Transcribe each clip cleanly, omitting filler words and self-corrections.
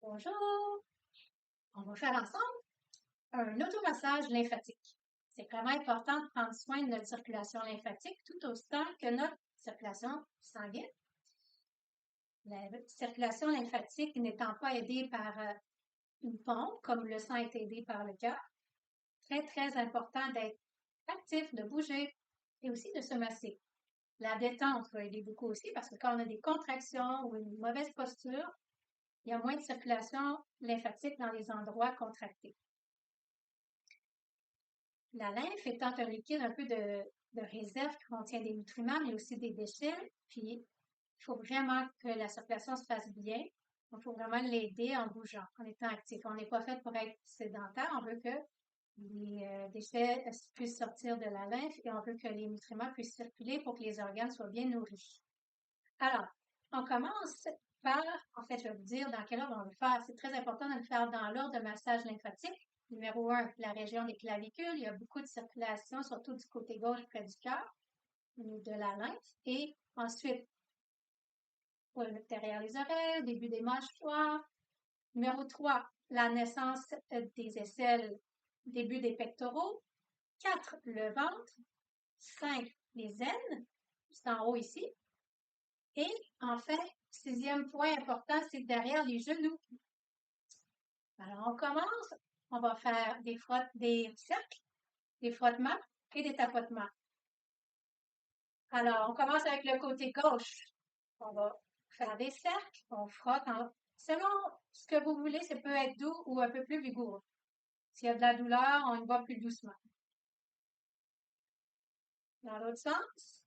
Bonjour, on va faire ensemble un automassage lymphatique. C'est vraiment important de prendre soin de notre circulation lymphatique tout autant que notre circulation sanguine. La circulation lymphatique n'étant pas aidée par une pompe, comme le sang est aidé par le cœur, très important d'être actif, de bouger et aussi de se masser. La détente va aider beaucoup aussi parce que quand on a des contractions ou une mauvaise posture, il y a moins de circulation lymphatique dans les endroits contractés. La lymphe étant un liquide un peu de réserve qui contient des nutriments, mais aussi des déchets, puis il faut vraiment que la circulation se fasse bien. Il faut vraiment l'aider en bougeant, en étant actif. On n'est pas fait pour être sédentaire, on veut que les déchets puissent sortir de la lymphe et on veut que les nutriments puissent circuler pour que les organes soient bien nourris. Alors, on commence par, en fait, je vais vous dire dans quel ordre on veut faire. C'est très important de le faire dans l'ordre de massage lymphatique. Numéro 1, la région des clavicules. Il y a beaucoup de circulation, surtout du côté gauche près du cœur, de la lymphe. Et ensuite, derrière les oreilles, au début des mâchoires. Numéro 3, la naissance des aisselles, début des pectoraux. 4, le ventre. 5, les aines, juste en haut ici. Et en fait, sixième point important, c'est derrière les genoux. Alors, on commence, on va faire des cercles, des frottements et des tapotements. Alors, on commence avec le côté gauche. On va faire des cercles, on frotte. Selon ce que vous voulez, ça peut être doux ou un peu plus vigoureux. S'il y a de la douleur, on y va plus doucement. Dans l'autre sens.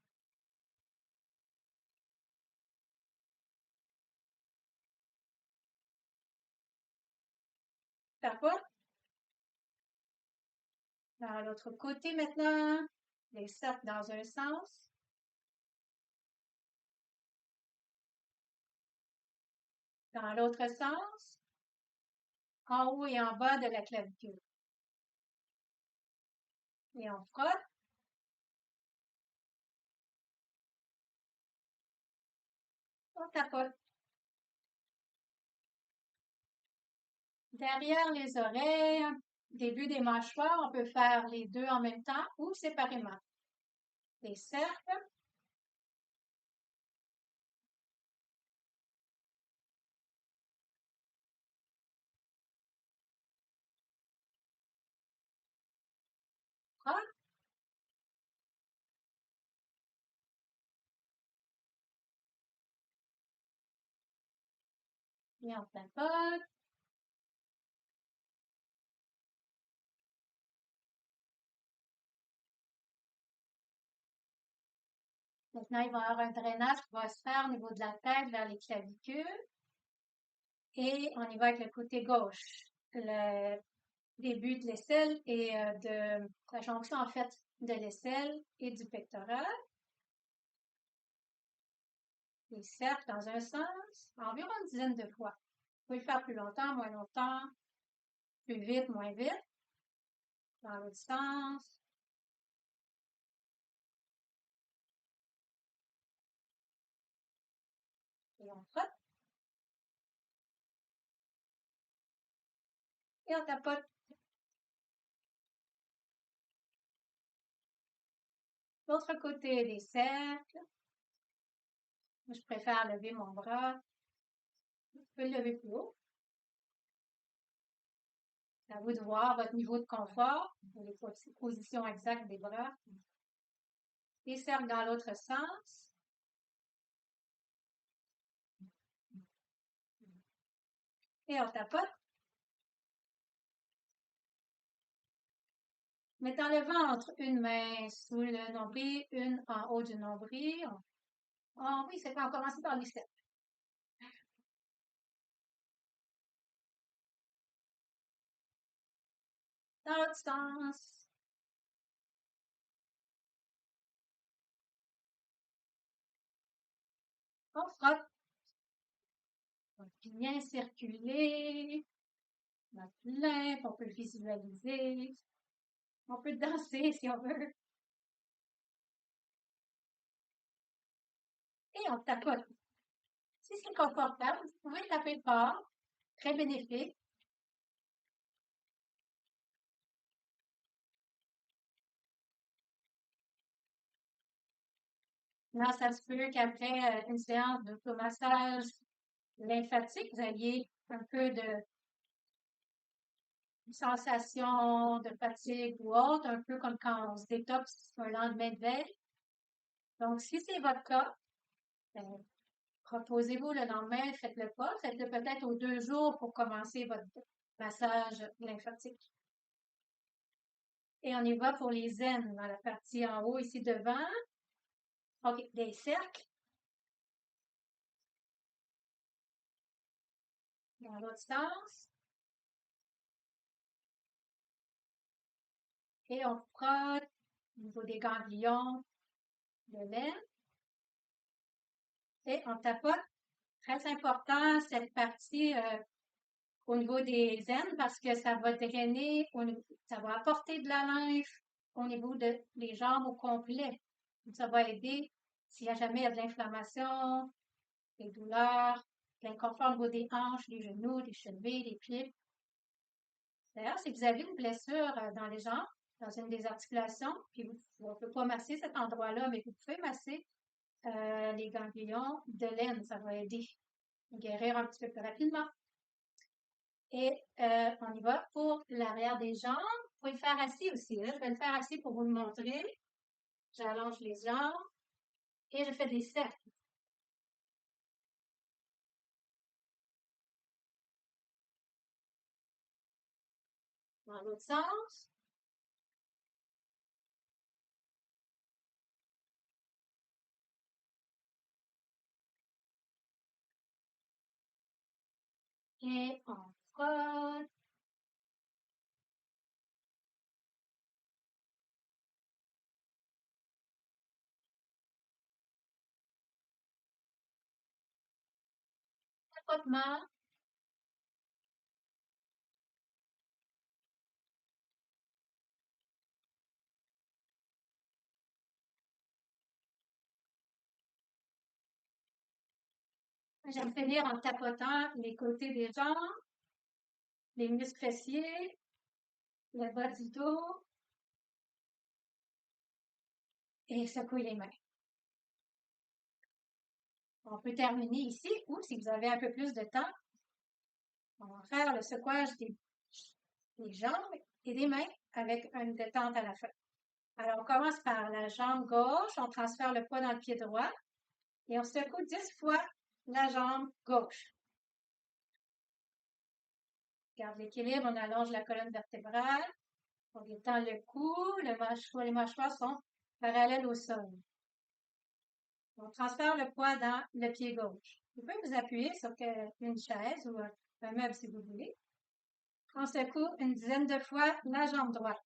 Tapote. Dans l'autre côté maintenant. Les cercles dans un sens. Dans l'autre sens. En haut et en bas de la clavicule. Et on frotte. On tapote. Derrière les oreilles, début des mâchoires, on peut faire les deux en même temps ou séparément. Les cercles. Frotte. Et on tapote. Maintenant, il va y avoir un drainage qui va se faire au niveau de la tête vers les clavicules. Et on y va avec le côté gauche. Le début de l'aisselle et de la jonction, en fait, de l'aisselle et du pectoral. Les cercles dans un sens, environ une dizaine de fois. Vous pouvez le faire plus longtemps, plus vite, moins vite. Dans l'autre sens. Et on frotte. Et on tapote. L'autre côté des cercles. Moi, je préfère lever mon bras. Vous pouvez le lever plus haut. C'est à vous de voir votre niveau de confort, les positions exactes des bras. Les cercles dans l'autre sens. Et on tapote. Mettons le ventre, une main sous le nombril, une en haut du nombril. Oh oui, c'est quand on commence par les cercles. Dans l'autre sens. On frotte. On va bien circuler. Notre lymphe, on peut le visualiser. On peut danser si on veut. Et on tapote. Si c'est confortable, vous pouvez taper fort. très bénéfique. Là, ça se peut qu'après une séance d'automassage lymphatique, vous ayez un peu de sensation de fatigue ou autre, un peu comme quand on se détoxe un lendemain de veille. Donc, si c'est votre cas, ben, reposez-vous le lendemain, faites-le pas, faites-le peut-être aux 2 jours pour commencer votre massage lymphatique. Et on y va pour les zen dans la partie en haut ici devant. OK, des cercles dans l'autre sens. Et on frotte au niveau des ganglions de l'aine. Et on tapote. Très important, cette partie au niveau des aines parce que ça va drainer, ça va apporter de la lymphe au niveau des jambes au complet. Donc, ça va aider s'il y a jamais de l'inflammation, des douleurs, de l'inconfort au niveau des hanches, des genoux, des chevilles, des pieds. D'ailleurs, si vous avez une blessure dans les jambes, dans une des articulations, puis on ne peut pas masser cet endroit-là, mais vous pouvez masser les ganglions de l'aine, ça va aider à guérir un petit peu plus rapidement. Et on y va pour l'arrière des jambes. Vous pouvez le faire assis aussi. Là. Je vais le faire assis pour vous le montrer. J'allonge les jambes et je fais des cercles. Dans l'autre sens. Et on frotte. Frottement. J'aime finir en tapotant les côtés des jambes, les muscles fessiers, le bas du dos et secouer les mains. On peut terminer ici ou si vous avez un peu plus de temps, on va faire le secouage des jambes et des mains avec une détente à la fin. Alors, on commence par la jambe gauche, on transfère le poids dans le pied droit et on secoue 10 fois la jambe gauche. Garde l'équilibre, on allonge la colonne vertébrale, on détend le cou, les mâchoires sont parallèles au sol. On transfère le poids dans le pied gauche. Vous pouvez vous appuyer sur une chaise ou un meuble si vous voulez. On secoue une dizaine de fois la jambe droite.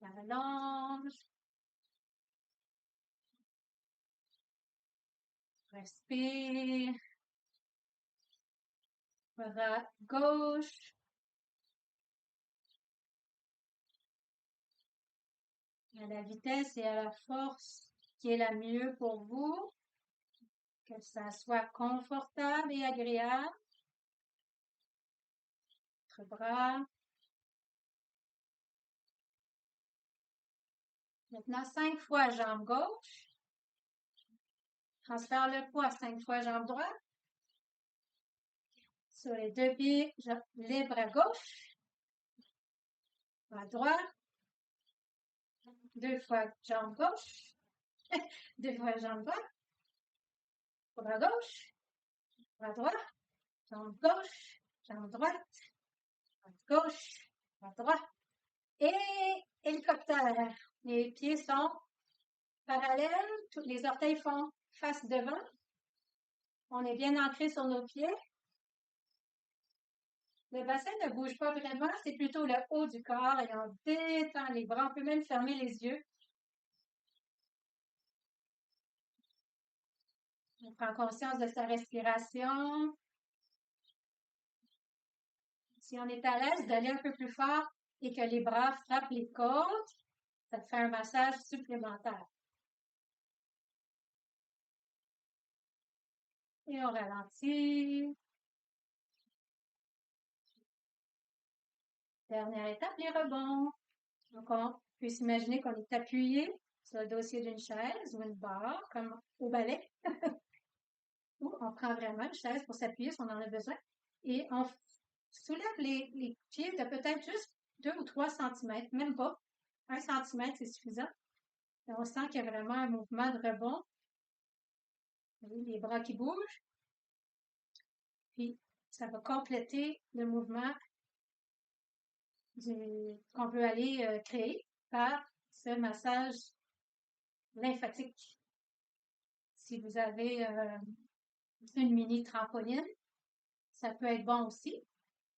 La allonge. Respire. Bras gauche. À la vitesse et à la force qui est la mieux pour vous, que ça soit confortable et agréable. Votre bras. Maintenant, 5 fois jambe gauche. Transfère le poids 5 fois jambe droite. Sur les 2 pieds, libre à gauche. À droite. 2 fois jambe gauche. 2 fois jambe droite. Bras gauche. Bras droite. Jambe gauche. Jambe droite. Bras gauche. Bras droite. Et hélicoptère. Les pieds sont parallèles. Tous les orteils font face devant. On est bien ancré sur nos pieds. Le bassin ne bouge pas vraiment, c'est plutôt le haut du corps et on détend les bras. On peut même fermer les yeux. On prend conscience de sa respiration. Si on est à l'aise d'aller un peu plus fort et que les bras frappent les côtes, ça fait un massage supplémentaire. Et on ralentit. Dernière étape, les rebonds. Donc, on peut s'imaginer qu'on est appuyé sur le dossier d'une chaise ou une barre, comme au ballet, ou on prend vraiment une chaise pour s'appuyer si on en a besoin, et on soulève les pieds de peut-être juste 2 ou 3 centimètres, même pas. 1 centimètre, c'est suffisant. Et on sent qu'il y a vraiment un mouvement de rebond. Les bras qui bougent. Puis, ça va compléter le mouvement qu'on veut aller créer par ce massage lymphatique. Si vous avez une mini trampoline, ça peut être bon aussi,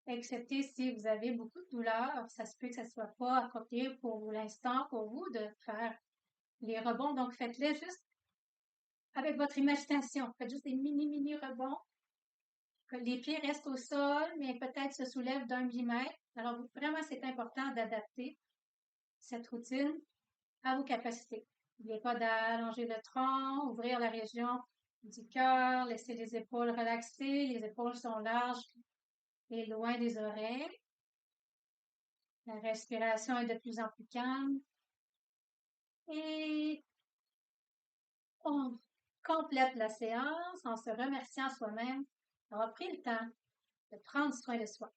excepté si vous avez beaucoup de douleur, ça se peut que ça ne soit pas approprié pour l'instant pour vous de faire les rebonds. Donc, faites-les juste avec votre imagination. Faites juste des mini rebonds. Que les pieds restent au sol, mais peut-être se soulèvent d'1 millimètre. Alors, vraiment, c'est important d'adapter cette routine à vos capacités. N'oubliez pas d'allonger le tronc, ouvrir la région du cœur, laisser les épaules relaxer. Les épaules sont larges et loin des oreilles. La respiration est de plus en plus calme. Et on complète la séance en se remerciant soi-même d'avoir pris le temps de prendre soin de soi.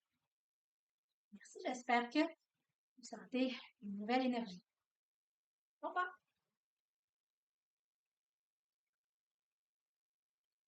Merci, j'espère que vous sentez une nouvelle énergie. Au revoir!